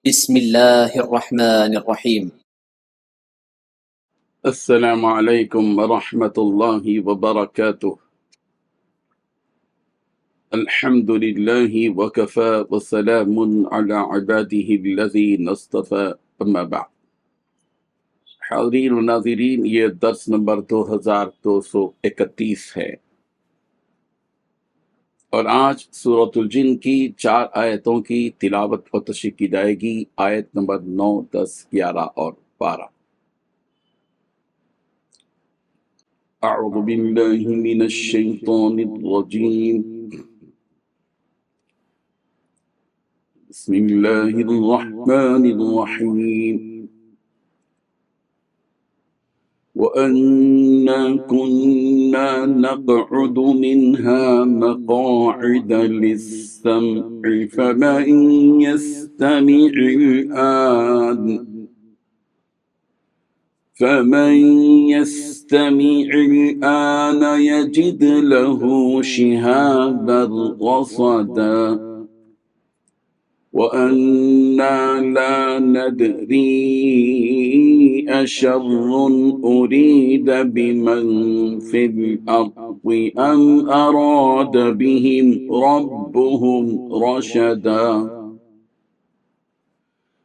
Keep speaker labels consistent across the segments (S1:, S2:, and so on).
S1: بسم الله الرحمن الرحيم.
S2: السلام علیکم ورحمۃ اللہ وبرکاتہ۔ الحمد للہ وکفى وسلام علی عباده الذین اصطفى اما بعد۔ حاضرین و ناظرین، یہ درس نمبر 2231 ہے، اور آج سورۃ الجن کی 4 آیتوں کی تلاوت و تشریح کی جائے گی، آیت نمبر 9، 10، 11 اور 12۔ اعوذ باللہ من الشیطان الرجیم، بسم اللہ الرحمن الرحیم۔ وَأَنَّا كُنَّا نَقْعُدُ مِنْهَا مَقَاعِدَ لِلسَّمْعِ فَمَنْ يَسْتَمِعِ الْآنَ يَجِدْ لَهُ شِهَابًا رَصَدًا وَأَنَّا لَا نَدْرِي أَشَرٌّ أُرِيدَ بِمَنْ فِي الْأَرْضِ أَمْ أَرَادَ بِهِمْ رَبُّهُمْ رَشَدًا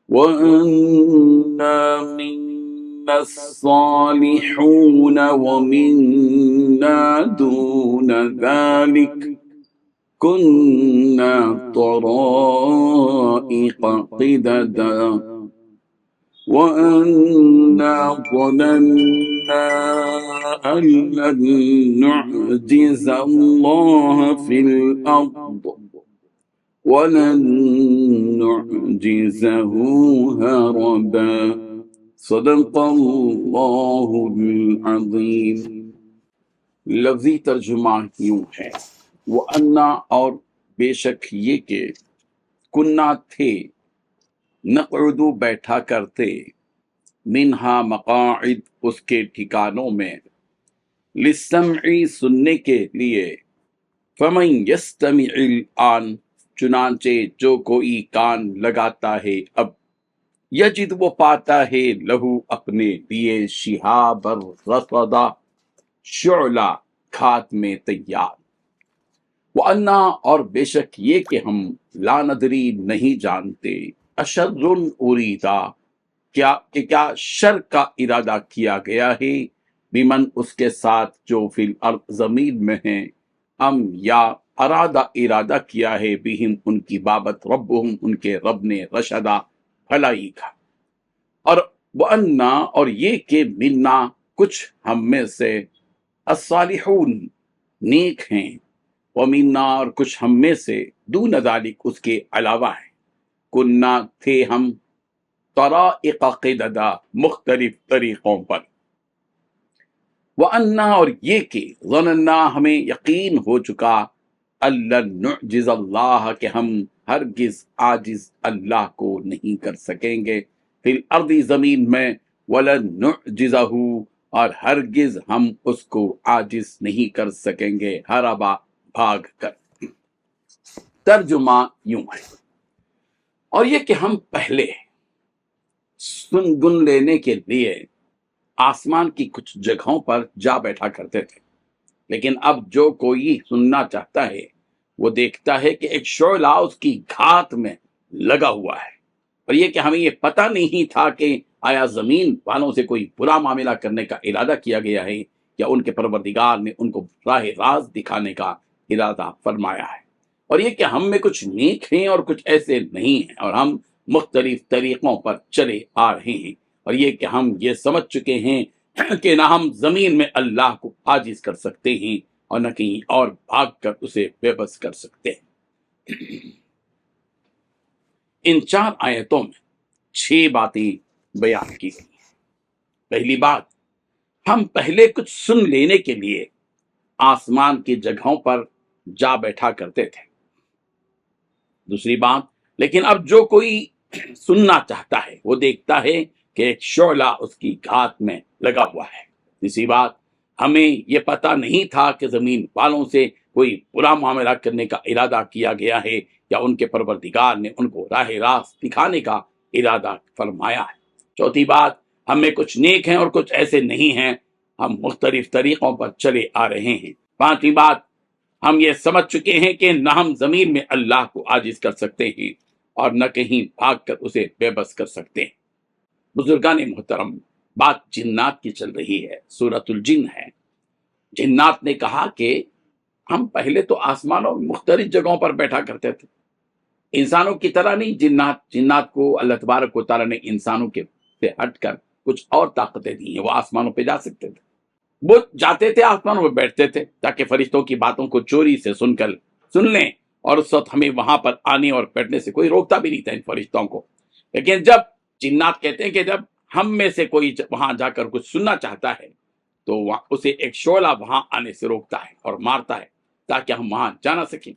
S2: وَأَنَّا مِنَّا الصَّالِحُونَ وَمِنَّا دُونَ ذَلِكَ كُنَّا طَرَائِقَ قِدَدًا وَأَنَّا ظَنَنَّا أَن لَّن نُّعْجِزَ اللَّهَ فِي الْأَرْضِ وَلَن نُّعْجِزَهُ هَرَبًا۔ صدق اللہ العظیم۔ لفظی ترجمہ یوں ہے، وَأَنَّا اور بے شک یہ کہ، کنّا تھے، نقعدو بیٹھا کرتے، منہا مقاعد اس کے ٹھکانوں میں، للسمع سننے کے لیے، فمن یستمع الآن چنانچہ جو کوئی کان لگاتا ہے اب، یجد وہ پاتا ہے لہو اپنے لیے شہاب الرصدا شعلہ کھات میں تیار۔ وَأَنَّا اور بے شک یہ کہ ہم لا ندری نہیں جانتے، اشر اریدا کیا شر کا ارادہ کیا گیا ہے، بمن اس کے ساتھ جو فی الارض زمین میں ہیں، ام یا ارادہ کیا ہے بہم ان کی بابت ربہم ان کے رب نے رشدا بھلائی کا۔ اور وَأَنَّا اور یہ کہ منا کچھ ہم میں سے، الصالحون نیک ہیں، وَمِنَّا اور کچھ ہم میں سے، دون ذالک اس کے علاوہ ہیں، کننا تھے ہم، طرائق قددا مختلف طریقوں پر، وَأَنَّا اور یہ کہ ظننا ہمیں یقین ہو چکا، أَلَّن نُعْجِزَ اللَّهَ کہ ہم ہرگز عاجز اللہ کو نہیں کر سکیں گے، فی الارض زمین میں، وَلَن نُعْجِزَهُ اور ہرگز ہم اس کو عاجز نہیں کر سکیں گے، ہربا بھاگ کر۔ ترجمہ یوں ہے، اور یہ کہ ہم پہلے سن گن لینے کے لیے آسمان کی کچھ جگہوں پر جا بیٹھا کرتے تھے، لیکن اب جو کوئی سننا چاہتا ہے وہ دیکھتا ہے کہ ایک شعلہ اس کی گھات میں لگا ہوا ہے، اور یہ کہ ہمیں یہ پتہ نہیں تھا کہ آیا زمین والوں سے کوئی برا معاملہ کرنے کا ارادہ کیا گیا ہے یا ان کے پروردگار نے ان کو راہ راست دکھانے کا ارادہ فرمایا ہے، اور یہ کہ ہم میں کچھ نیک ہیں اور کچھ ایسے نہیں ہیں، اور ہم مختلف طریقوں پر چلے آ رہے ہیں، اور یہ کہ ہم یہ سمجھ چکے ہیں کہ نہ ہم زمین میں اللہ کو عاجز کر سکتے ہیں اور نہ کہیں اور بھاگ کر اسے بے بس کر سکتے ہیں۔ ان 4 آیتوں میں 6 باتیں بیان کی گئی ہیں۔ پہلی بات، ہم پہلے کچھ سن لینے کے لیے آسمان کی جگہوں پر جا بیٹھا کرتے تھے۔ دوسری بات، لیکن اب جو کوئی سننا چاہتا ہے وہ دیکھتا ہے کہ ایک شعلہ اس کی گھات میں لگا ہوا ہے۔ تیسری بات، ہمیں یہ پتہ نہیں تھا کہ زمین والوں سے کوئی برا معاملہ کرنے کا ارادہ کیا گیا ہے یا ان کے پروردگار نے ان کو راہ راست دکھانے کا ارادہ فرمایا ہے۔ چوتھی بات، ہم میں کچھ نیک ہیں اور کچھ ایسے نہیں ہیں، ہم مختلف طریقوں پر چلے آ رہے ہیں۔ پانچویں بات، ہم یہ سمجھ چکے ہیں کہ نہ ہم زمین میں اللہ کو عاجز کر سکتے ہیں اور نہ کہیں بھاگ کر اسے بے بس کر سکتے ہیں۔ بزرگان محترم، بات جنات کی چل رہی ہے، سورۃ الجن ہے۔ جنات نے کہا کہ ہم پہلے تو آسمانوں میں مختلف جگہوں پر بیٹھا کرتے تھے، انسانوں کی طرح نہیں۔ جنات کو اللہ تبارک و تعالیٰ نے انسانوں کے سے ہٹ کر کچھ اور طاقتیں دی ہیں، وہ آسمانوں پہ جا سکتے تھے، وہ جاتے تھے آسمانوں میں بیٹھتے تھے تاکہ فرشتوں کی باتوں کو چوری سے سن لیں، اور اس وقت ہمیں وہاں پر آنے اور بیٹھنے سے کوئی روکتا بھی نہیں تھا ان فرشتوں کو۔ لیکن جب جنات کہتے ہیں کہ جب ہم میں سے کوئی وہاں جا کر کچھ سننا چاہتا ہے تو اسے ایک شعلہ وہاں آنے سے روکتا ہے اور مارتا ہے تاکہ ہم وہاں جا نہ سکیں۔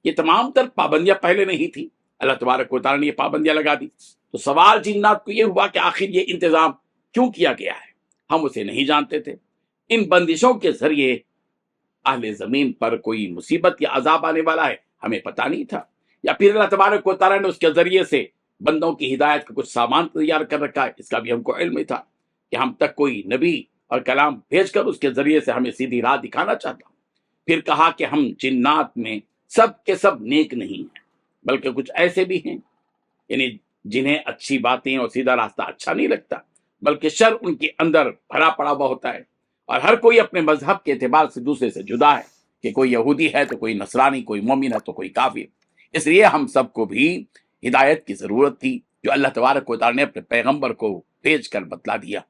S2: یہ تمام تر پابندیاں پہلے نہیں تھی، اللہ تبارک و تعالیٰ نے یہ پابندیاں لگا دی۔ تو سوال جنات کو یہ ہوا کہ آخر یہ انتظام کیوں کیا گیا ہے؟ ہم اسے نہیں جانتے تھے۔ ان بندشوں کے ذریعے اہل زمین پر کوئی مصیبت یا عذاب آنے والا ہے، ہمیں پتہ نہیں تھا، یا پھر اللہ تبارک و تعالیٰ نے اس کے ذریعے سے بندوں کی ہدایت کا کچھ سامان تیار کر رکھا ہے، اس کا بھی ہم کو علم ہی تھا کہ ہم تک کوئی نبی اور کلام بھیج کر اس کے ذریعے سے ہمیں سیدھی راہ دکھانا چاہتا ہوں۔ پھر کہا کہ ہم جنات میں سب کے سب نیک نہیں ہیں، بلکہ کچھ ایسے بھی ہیں، یعنی جنہیں اچھی باتیں اور سیدھا راستہ اچھا نہیں لگتا، بلکہ شر ان کے اندر بھرا پڑا ہوا ہوتا ہے، اور ہر کوئی اپنے مذہب کے اعتبار سے دوسرے سے جدا ہے، کہ کوئی یہودی ہے تو کوئی نصرانی، کوئی مومن ہے تو کوئی کافر۔ اس لیے ہم سب کو بھی ہدایت کی ضرورت تھی، جو اللہ تبارک و تعالیٰ نے اپنے پیغمبر کو بھیج کر بتلا دیا۔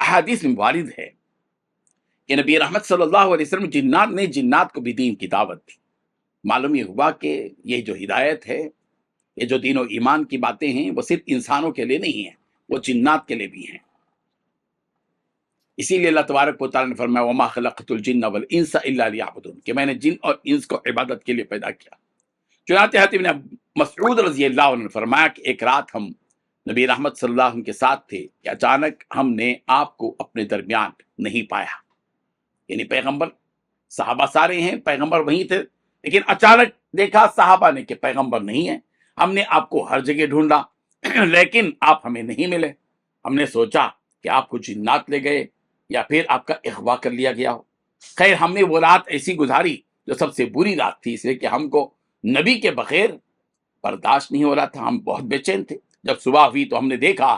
S2: احادیث میں وارد ہے کہ نبی رحمت صلی اللہ علیہ وسلم جنات کو بھی دین کی دعوت دی۔ معلوم یہ ہوا کہ یہ جو ہدایت ہے، یہ جو دین و ایمان کی باتیں ہیں، وہ صرف انسانوں کے لیے نہیں ہیں، وہ جنات کے لیے بھی ہیں۔ اسی لیے اللہ تبارک و تعالیٰ نے فرمایا وَمَا خَلَقْتُ الْجِنَّ وَالْإِنسَ إِلَّا لِيَعْبُدُونِ، کہ میں نے جن اور انس کو عبادت کے لیے پیدا کیا۔ چنانچہ حضرت ابن مسعود رضی اللہ عنہ نے فرمایا کہ ایک رات ہم نبی رحمت صلی اللہ علیہ وسلم کے ساتھ تھے کہ اچانک ہم نے آپ کو اپنے درمیان نہیں پایا، یعنی پیغمبر، صحابہ سارے ہیں، پیغمبر وہیں تھے، لیکن اچانک دیکھا صحابہ نے کہ پیغمبر نہیں ہے۔ ہم نے آپ کو ہر جگہ ڈھونڈا لیکن آپ ہمیں نہیں ملے۔ ہم نے سوچا کہ آپ کو جنات لے گئے یا پھر آپ کا اغوا کر لیا گیا ہو۔ خیر، ہم نے وہ رات ایسی گزاری جو سب سے بری رات تھی، اس لیے کہ ہم کو نبی کے بغیر برداشت نہیں ہو رہا تھا، ہم بہت بے چین تھے۔ جب صبح ہوئی تو ہم نے دیکھا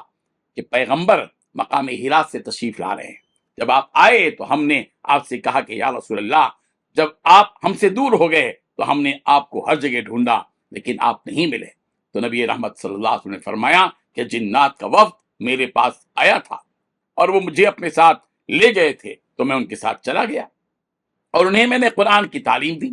S2: کہ پیغمبر مقام ہرا سے تشریف لا رہے ہیں۔ جب آپ آئے تو ہم نے آپ سے کہا کہ یا رسول اللہ، جب آپ ہم سے دور ہو گئے تو ہم نے آپ کو ہر جگہ ڈھونڈا لیکن آپ نہیں ملے۔ تو نبی رحمت صلی اللہ علیہ وسلم نے فرمایا کہ جنات کا وفد میرے پاس آیا تھا اور وہ مجھے اپنے ساتھ لے گئے تھے، تو میں ان کے ساتھ چلا گیا اور انہیں میں نے قرآن کی تعلیم دی۔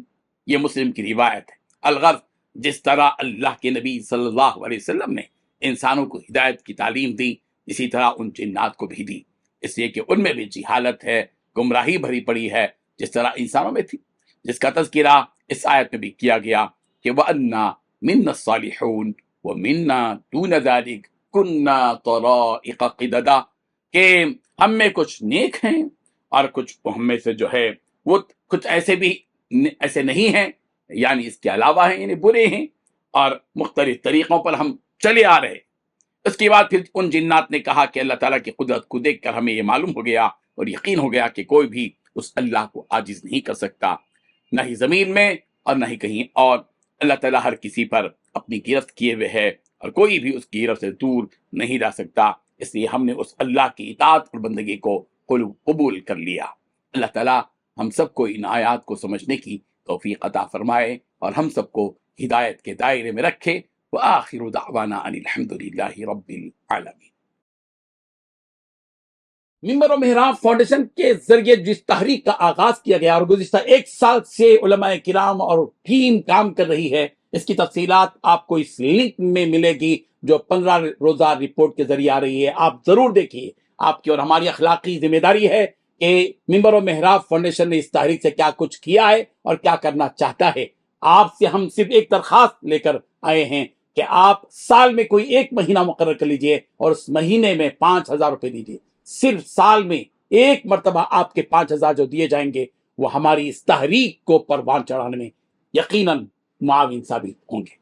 S2: یہ مسلم کی روایت ہے۔ الغرض، جس طرح اللہ کے نبی صلی اللہ علیہ وسلم نے انسانوں کو ہدایت کی تعلیم دی، اسی طرح ان جنات کو بھی دی، اس لیے کہ ان میں بھی جہالت ہے، گمراہی بھری پڑی ہے، جس طرح انسانوں میں تھی، جس کا تذکرہ اس آیت میں بھی کیا گیا کہ وَأَنَّا مِنَّا الصَّالِحُونَ وَمِنَّا دُونَ ذَلِكَ كُنَّا طَرَائِقَ قِدَدًا، کہ ہم میں کچھ نیک ہیں اور کچھ ہم میں سے جو ہے وہ کچھ ایسے نہیں ہیں، یعنی اس کے علاوہ ہیں، یعنی برے ہیں، اور مختلف طریقوں پر ہم چلے آ رہے۔ اس کے بعد پھر ان جنات نے کہا کہ اللہ تعالیٰ کی قدرت کو دیکھ کر ہمیں یہ معلوم ہو گیا اور یقین ہو گیا کہ کوئی بھی اس اللہ کو عاجز نہیں کر سکتا، نہ ہی زمین میں اور نہ ہی کہیں اور۔ اللہ تعالیٰ ہر کسی پر اپنی گرفت کیے ہوئے ہے اور کوئی بھی اس کی گرفت سے دور نہیں رہ سکتا، اس لیے ہم نے اس اللہ کی اطاعت اور بندگی کو قبول کر لیا۔ اللہ تعالیٰ ہم سب کو ان آیات کو سمجھنے کی توفیق عطا فرمائے اور ہم سب کو ہدایت کے دائرے میں رکھے۔ وآخر دعوانا ان الحمد للہ رب العالمین۔ ممبر و محراب فاؤنڈیشن کے ذریعے جس تحریک کا آغاز کیا گیا اور گزشتہ 1 سال سے علماء کرام اور ٹیم کام کر رہی ہے، اس کی تفصیلات آپ کو اس لنک میں ملے گی جو 15 روزہ رپورٹ کے ذریعے آ رہی ہے۔ آپ ضرور دیکھیے۔ آپ کی اور ہماری اخلاقی ذمہ داری ہے کہ ممبر و محراب فاؤنڈیشن نے اس تحریک سے کیا کچھ کیا ہے اور کیا کرنا چاہتا ہے۔ آپ سے ہم صرف ایک درخواست لے کر آئے ہیں کہ آپ سال میں کوئی 1 مہینہ مقرر کر لیجئے اور اس مہینے میں 5000 روپے دیجئے۔ صرف سال میں ایک مرتبہ آپ کے 5000 جو دیے جائیں گے وہ ہماری اس تحریک کو پروان چڑھانے میں یقیناً معاون ثابت ہوں گے۔